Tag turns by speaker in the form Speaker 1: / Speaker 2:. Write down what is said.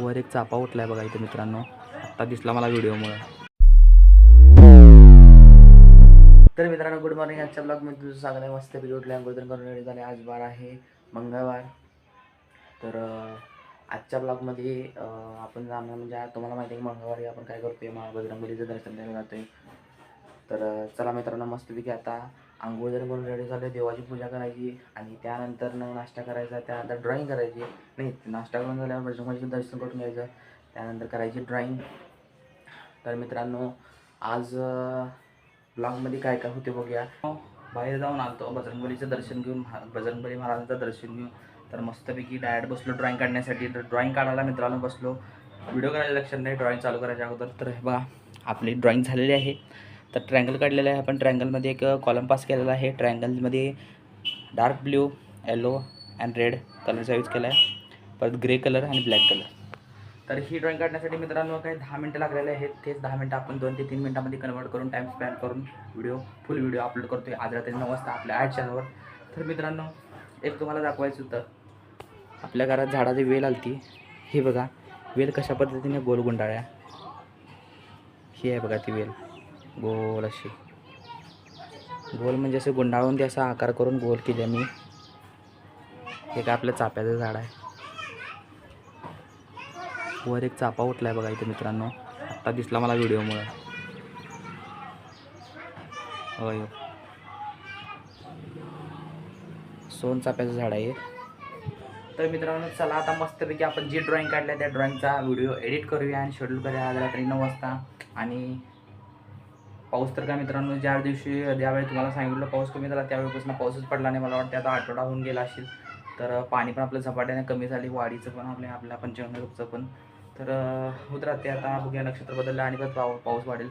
Speaker 1: वर एक चापा उठलाय बघा इथे मित्रांनो, आत्ता दिसला मला व्हिडिओमुळे. तर मित्रांनो गुड मॉर्निंग. आजच्या ब्लॉगमध्ये तुझं स्वागत आहे. मस्तपैकी उठले, अंघोळन करून रेडी झाले. आज वार आहे मंगळवार. तर आजच्या ब्लॉगमध्ये आपण जाणार म्हणजे तुम्हाला माहिती आहे की मंगळवारी आपण काय करतोय, बजरंगबलीचं दर्शन द्यायला जातोय. तर चला मित्रांनो, मस्तपैकी आता अंघोळ जरी करून रेडी झाले, देवाची पूजा करायची आणि त्यानंतर नाश्ता करायचा, त्यानंतर ड्रॉईंग करायची. नाही, नाश्ता करून झाल्यावर बजरंगबलीचं दर्शन करून घ्यायचं, त्यानंतर करायची ड्रॉईंग. तर मित्रांनो आज ब्लॉगमध्ये काय काय होते बघूया. बाहेर जाऊन आलतो बजरंगबलीचं दर्शन घेऊन, बजरंगबली महाराजांचं दर्शन घेऊन. तर मस्तपैकी डायरेक्ट बसलो ड्रॉईंग काढण्यासाठी. तर ड्रॉईंग काढायला मित्रांनो बसलो, व्हिडिओ करायला लक्षात नाही, ड्रॉईंग चालू करायच्या अगोदर. तर हे बघा आपली ड्रॉईंग झालेली आहे. तर ट्रँगल काढलेलं आहे आपण. ट्रँगलमध्ये एक कॉलम पास केलेला आहे. ट्रँगलमध्ये dark blue, yellow and red कलरचा यूज केला आहे, परत ग्रे कलर आणि ब्लॅक कलर. तर ही ड्रॉईंग काढण्यासाठी मित्रांनो काही 10 मिनटं लागलेले आहेत. तेच 10 मिनटं आपण 2 ते 3 मिनटामध्ये कन्वर्ट करून टाईम स्पेंड करून फुल व्हिडिओ अपलोड करतोय आज रात्री 9 वाजता आपल्या चॅनलवर. तर मित्रांनो एक तुम्हाला दाखवायचं होतं, आपल्या घरात झाडाची वेल आलती. हे बघा वेल कशा पद्धतीने गोल गुंडाळ्या. ही आहे बघा ती वेल, गोल अशी गोल म्हणजे असं गुंडाळून ते असा आकार करून गोल केली मी. हे काय आपलं चाफ्याचं झाड आहे. वर एक चापा उठलाय बघा इथे मित्रांनो, आत्ता दिसला मला व्हिडिओमुळे. होय, सोन चाफ्याचं झाड आहे. तर मित्रांनो चला आता मस्तपैकी आपण जी ड्रॉईंग काढली त्या ड्रॉईंगचा व्हिडिओ एडिट करूया आणि शेड्यूल करूया आज रात्री 9 वाजता. आणि पाऊस तर काय मित्रांनो ज्या दिवशी ज्यावेळी तुम्हाला सांगितलं पाऊस कमी झाला त्यावेळेपासून पाऊसच पडला नाही. मला वाटतं आता आठवडा होऊन गेला असेल. तर पाणी पण आपलं झपाट्याने कमी झाली, वाढीचं पण आपल्या पंचगंगाचं पण. तर होत राहते आता, बघूया नक्षत्र बदललं आणि परत पाऊस वाढेल.